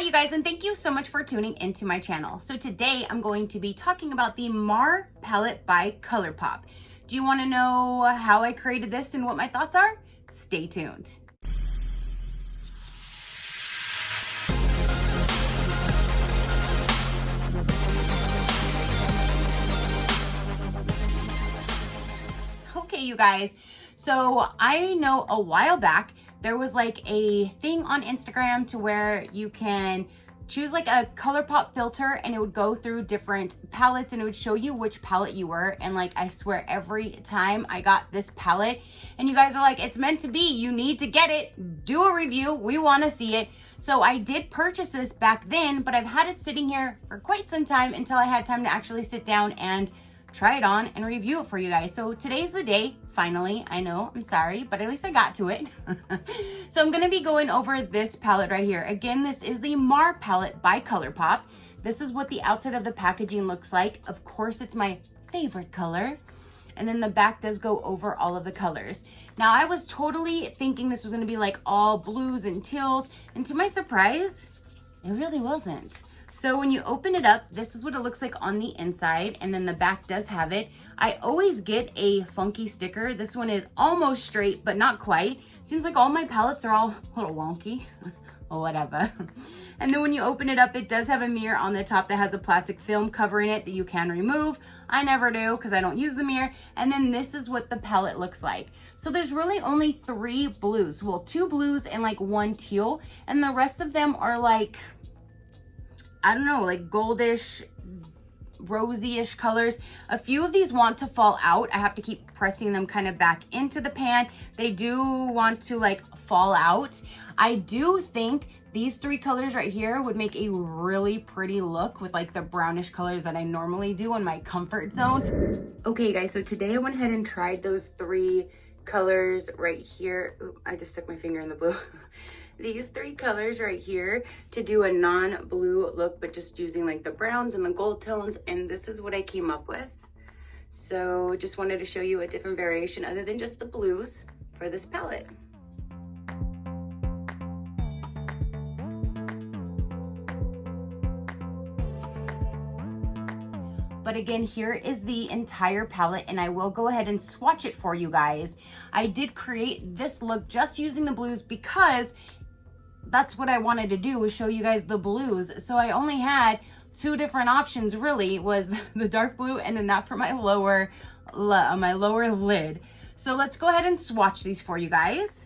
you guys, and thank you so much for tuning into my channel. So today I'm going to be talking about the Mar palette by Colourpop. Do you want to know how I created this and what my thoughts are? Stay tuned. Okay, you guys, so I know a while back there was like a thing on Instagram to where you can choose like a Colourpop filter and it would go through different palettes and it would show you which palette you were. And like, I swear every time I got this palette and you guys are like, it's meant to be, you need to get it, do a review, we want to see it. So I did purchase this back then, but I've had it sitting here for quite some time until I had time to actually sit down and try it on and review it for you guys. So today's the day, finally. I know, I'm sorry, but at least I got to it. So I'm gonna be going over this palette right here. Again, this is the Mar palette by Colourpop. This is what the outside of the packaging looks like. Of course, it's my favorite color. And then the back does go over all of the colors. Now, I was totally thinking this was gonna be like all blues and teals, and to my surprise, it really wasn't. So when you open it up, this is what it looks like on the inside, and then the back does have it. I always get a funky sticker. This one is almost straight, but not quite. Seems like all my palettes are all a little wonky, or whatever. And then when you open it up, it does have a mirror on the top that has a plastic film covering it that you can remove. I never do because I don't use the mirror. And then this is what the palette looks like. So there's really only 3 blues. Well, 2 blues and like 1 teal, and the rest of them are like, I don't know, like goldish, rosy-ish colors. A few of these want to fall out. I have to keep pressing them kind of back into the pan. They do want to like fall out. I do think these 3 colors right here would make a really pretty look with like the brownish colors that I normally do in my comfort zone. Okay guys, so today I went ahead and tried those 3 colors right here. Oop, I just stuck my finger in the blue. These 3 colors right here to do a non-blue look, but just using like the browns and the gold tones, and this is what I came up with. So just wanted to show you a different variation other than just the blues for this palette. But again, here is the entire palette, and I will go ahead and swatch it for you guys. I did create this look just using the blues because that's what I wanted to do, was show you guys the blues. So I only had 2 different options really, was the dark blue and then that for my lower lid. So let's go ahead and swatch these for you guys.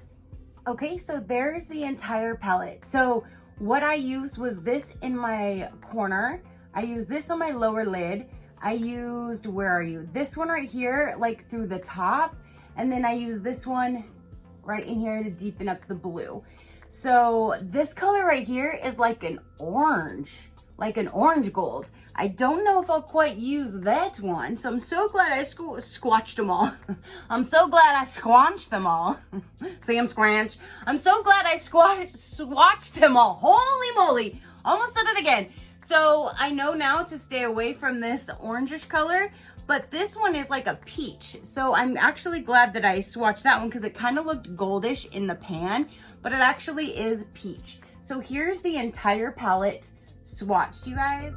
Okay, so there's the entire palette. So what I used was this in my corner. I used this on my lower lid. I used, where are you? This one right here, like through the top. And then I used this one right in here to deepen up the blue. So this color right here is like an orange gold. I don't know if I'll quite use that one. So I'm so glad I squatched them all. I'm so glad I squanched them all. Sam Scranch. I'm so glad I swatched them all. Holy moly. Almost said it again. So I know now to stay away from this orangish color, but this one is like a peach. So I'm actually glad that I swatched that one because it kind of looked goldish in the pan, but it actually is peach. So here's the entire palette swatched, you guys.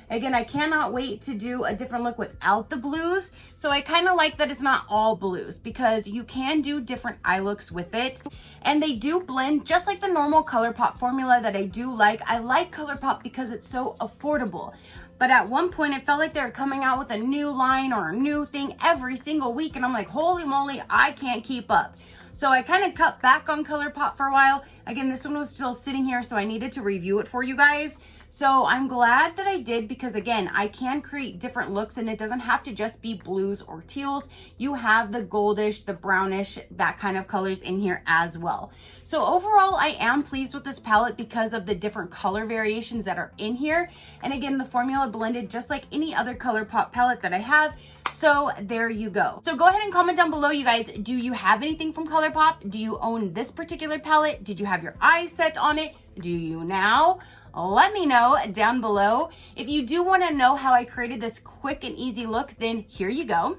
Again, I cannot wait to do a different look without the blues. So I kind of like that it's not all blues because you can do different eye looks with it. And they do blend just like the normal Colourpop formula that I do like. I like Colourpop because it's so affordable. But at one point it felt like they were coming out with a new line or a new thing every single week. And I'm like, holy moly, I can't keep up. So I kind of cut back on Colourpop for a while. Again, this one was still sitting here, so I needed to review it for you guys. So I'm glad that I did because again, I can create different looks and it doesn't have to just be blues or teals. You have the goldish, the brownish, that kind of colors in here as well. So overall, I am pleased with this palette because of the different color variations that are in here. And again, the formula blended just like any other Colourpop palette that I have. So there you go. So go ahead and comment down below, you guys. Do you have anything from Colourpop? Do you own this particular palette? Did you have your eyes set on it? Do you now? Let me know down below. If you do want to know how I created this quick and easy look, then here you go.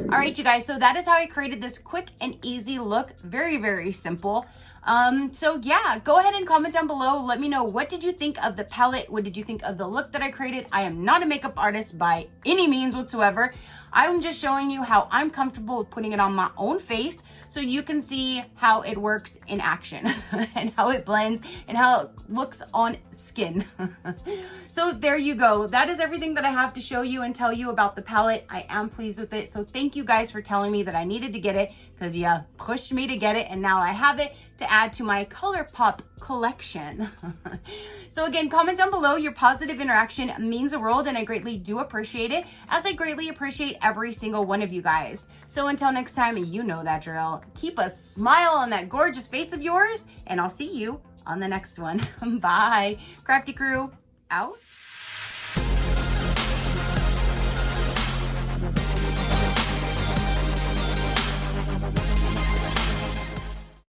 All right, you guys, so that is how I created this quick and easy look. Very, very simple. So yeah, go ahead and comment down below. Let me know, what did you think of the palette? What did you think of the look that I created? I am not a makeup artist by any means whatsoever. I'm just showing you how I'm comfortable with putting it on my own face so you can see how it works in action and how it blends and how it looks on skin. So there you go. That is everything that I have to show you and tell you about the palette. I am pleased with it. So thank you guys for telling me that I needed to get it, because you pushed me to get it, and now I have it to add to my Colourpop collection. So again, comment down below. Your positive interaction means the world, and I greatly do appreciate it, as I greatly appreciate every single one of you guys. So until next time, you know that drill. Keep a smile on that gorgeous face of yours, and I'll see you on the next one. Bye. Crafty crew, out.